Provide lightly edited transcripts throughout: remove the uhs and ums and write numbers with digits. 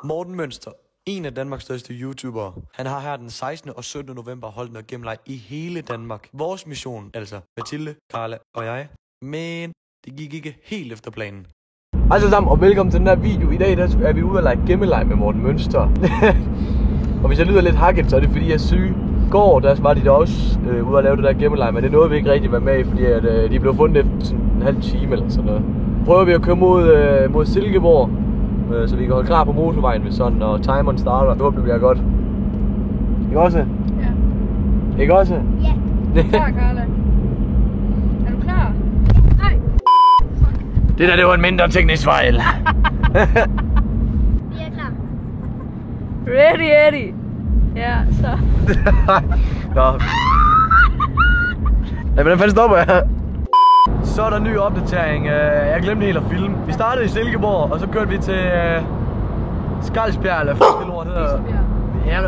Morten Mønster, en af Danmarks største YouTubere. Han har her den 16. og 17. november holdt noget gameplay i hele Danmark. Vores mission, altså Mathilde, Carla og jeg. Men det gik ikke helt efter planen. Hej så sammen, og velkommen til den her video. I dag der er vi ude og lege gemmeleg med Morten Mønster. Og hvis jeg lyder lidt hakket, så er det fordi jeg er syg. I går der var de der også ude og lave det der gemmeleg, men det nåede vi ikke rigtig være med i, fordi at, de blev fundet efter sådan en halv time eller sådan noget. Prøver vi at køre mod Silkeborg, så vi kan holde klar på motorvejen, hvis sådan, og timeren starter. Jeg håber det bliver godt. Ikke også? Ja. Ikke også? Ja. Klar, Carla. Er du klar? Nej. Det der, det var en mindre teknisk fejl. Vi er klar. Ready, Eddie. Ja, så. Nå. Ja, hvordan fanden stopper jeg? Så er der en ny opdatering. Jeg glemte helt at filme. Vi startede i Silkeborg, og så kørte vi til Skalsbjerg, eller hvad lort hedder. Ja,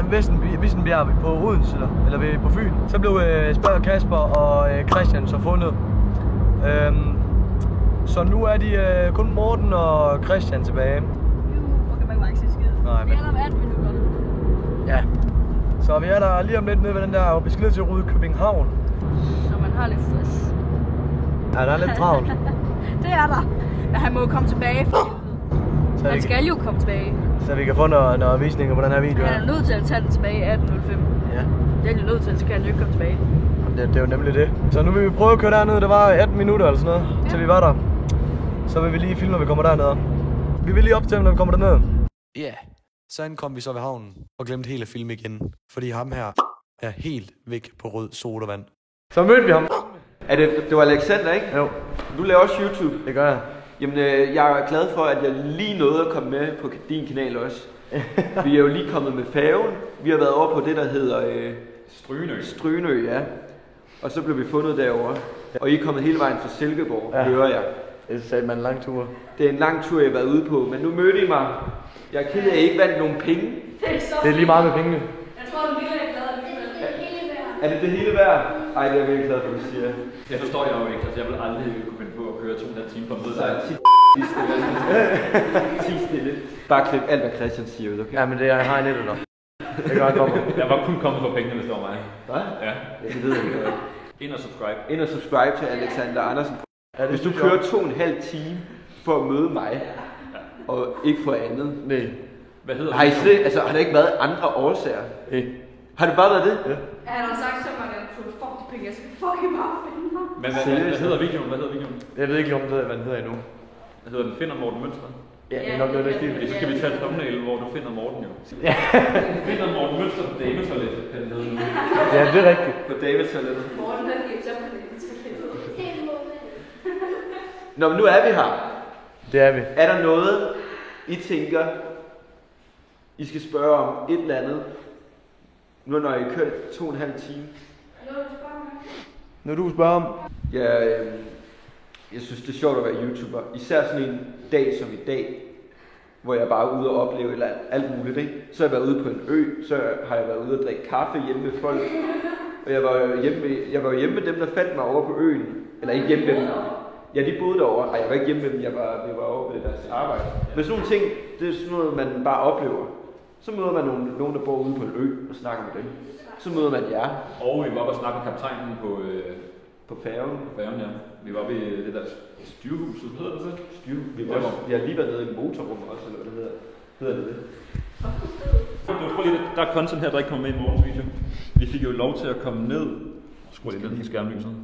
Vissenbjerg på Odense, eller på Fyn. Så blev Kasper og Christian så fundet. Så nu er de kun Morten og Christian tilbage. Okay, man kan ikke se skid. Nej, vi er der om 18 minutter. Ja. Så vi er der lige om lidt nede ved den der besked til Rudkøbinghavn. Når man har lidt stress. Ja, der er lidt travlt. Det er der. Men han må jo komme tilbage for helvede. Han skal jo komme tilbage. Så vi kan få noget visninger på den her video. Han er nødt til at tage den tilbage 18.05. Ja. Det er jo nødt til, så kan han jo ikke komme tilbage. Det er jo nemlig det. Så nu vil vi prøve at køre derned. Det var 18 minutter eller sådan noget, til vi var der. Så vil vi lige filme, når vi kommer derned. Vi vil lige optæmme, når vi kommer derned. Ja, yeah. Så ankom vi så ved havnen og glemte helt at filme igen. Fordi ham her er helt væk på rød sodavand. Så mødte vi ham. Det var Alexander, ikke? Jo. Du laver også YouTube. Det gør jeg. Jamen, jeg er glad for, at jeg lige nåede at komme med på din kanal også. Vi er jo lige kommet med færgen. Vi har været over på det, der hedder Strynø, ja. Og så blev vi fundet derovre. Og I er kommet hele vejen fra Silkeborg, hører jeg. Det sagde man en lang tur. Det er en lang tur, jeg har været ude på, men nu mødte I mig. Jeg er ked af, at I ikke vandt nogen penge. Det er lige meget med pengene. Jeg tror, du virkelig er glad alligevel. Det er det hele værd. Er det det hele værd? Ej, det er jeg virkelig glad for, at du siger. Jeg forstår jeg jo ikke, altså jeg vil aldrig kunne finde på at køre 2,5 timer på en Så er ti stille. Bare klip alt, hvad Christian siger ud, okay? Ja, men det er, jeg har en nettet der. Det gør jeg kommer. Jeg var kun kommet for pengene, hvis det var mig. Hvad? Ja. Det ved jeg ikke. Ind og subscribe. Ind og subscribe til Alexander Andersen. Ja, hvis du kører 2,5 time for at møde mig, og ikke for andet. Nej. Hvad hedder har I slet, altså har der ikke været andre årsager? Nej. Har det bare været det? Ja. Han har sagt så mange, at du fuck de penge, jeg skal fucking bare finde mig. Men hvad hedder videoen? Hvad hedder videoen? Jeg ved ikke lige, hvad den hedder endnu. Hvad hedder den? Finder Morten Mønster? Ja, det er nok noget, der skidt. Fordi så skal vi tage et thumbnail, hvor du finder Morten jo. Ja. Finder Morten Mønster på dametoilettet, kan det hedde nu. Ja, det er rigtigt. På Davidtoilettet. Morten, der giver sig på Davidtoilettet. Nå, men nu er vi her. Det er vi. Er der noget, I tænker, I skal spørge om et eller andet, nu når I kørt 2,5 time? Når du spørger om. Ja, jeg synes det er sjovt at være YouTuber. Især sådan en dag som i dag, hvor jeg bare er ude og opleve eller alt muligt, ikke? Så har jeg været ude på en ø, så har jeg været ude og drikke kaffe hjemme med folk. Og jeg var hjemme med dem, der fandt mig over på øen. Eller ikke hjemme med dem. Ja, de boede derovre. Ej, jeg var ikke hjemme med dem, vi var over ved deres arbejde. Men sådan nogle ting, det er sådan noget, man bare oplever. Så møder man nogen, der bor ude på en ø og snakker med dem. Så møder man jer. Og vi var oppe og snakke med kaptajnen på færgen. Ja. Vi var ved det der styrhuset, hedder det så? Vi har lige været nede i motorrum også, eller hvad det hedder. Hedder det det? Der er content her, der ikke kommer med i morgens video. Vi fik jo lov til at komme ned. Skru lige ned i skærmlyset.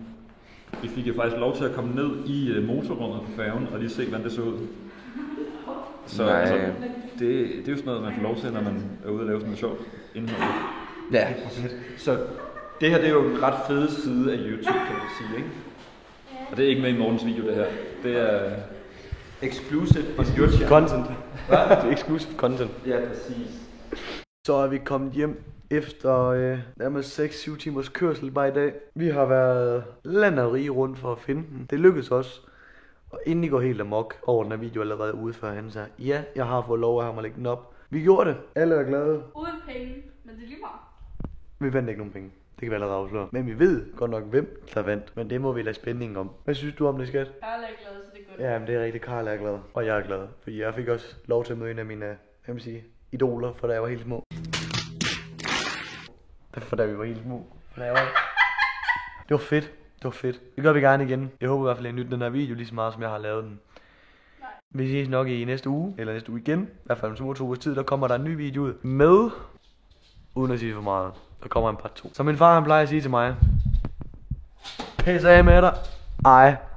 Vi fik jo faktisk lov til at komme ned i motorrummet på færgen og lige se, hvordan det så ud. Så altså, det er jo sådan noget, man får lov til, når man er ude og lave sådan noget sjovt indhold. Ja, så det her det er jo en ret fed side af YouTube, kan man sige, ikke? Og det er ikke med i morgens video, det her. Det er exclusive on YouTube. Content. Hvad? Det er exclusive content. Ja, præcis. Så er vi kommet hjem efter nærmest 6-7 timers kørsel bare i dag. Vi har været land og rige rundt for at finde den. Det lykkedes også. Og inden I går helt amok over den her video allerede ude før han sagde, ja, jeg har fået lov af ham at lægge den op. Vi gjorde det. Alle er glade. Uden penge, men det er lige meget. Vi vandt ikke nogen penge. Det kan vi allerede afsløre. Men vi ved godt nok, hvem der vandt. Men det må vi lade spændingen om. Hvad synes du om det, skat? Carla er glad, så det er godt. Ja, men det er rigtigt. Karl er glad. Og jeg er glad. Fordi jeg fik også lov til at møde en af mine, idoler, for da jeg var helt små. For da vi var helt små. Det var fedt. Det var fedt. Det gør vi gerne igen. Jeg håber i hvert fald, at I nytter den her video lige så meget, som jeg har lavet den. Vi ses nok i næste uge, eller næste uge igen. I hvert fald om 2 ugers tid, der kommer der en ny video ud. Med, uden at sige for meget, der kommer en part 2. Som min far han plejer at sige til mig. Pæs af med dig. Ej.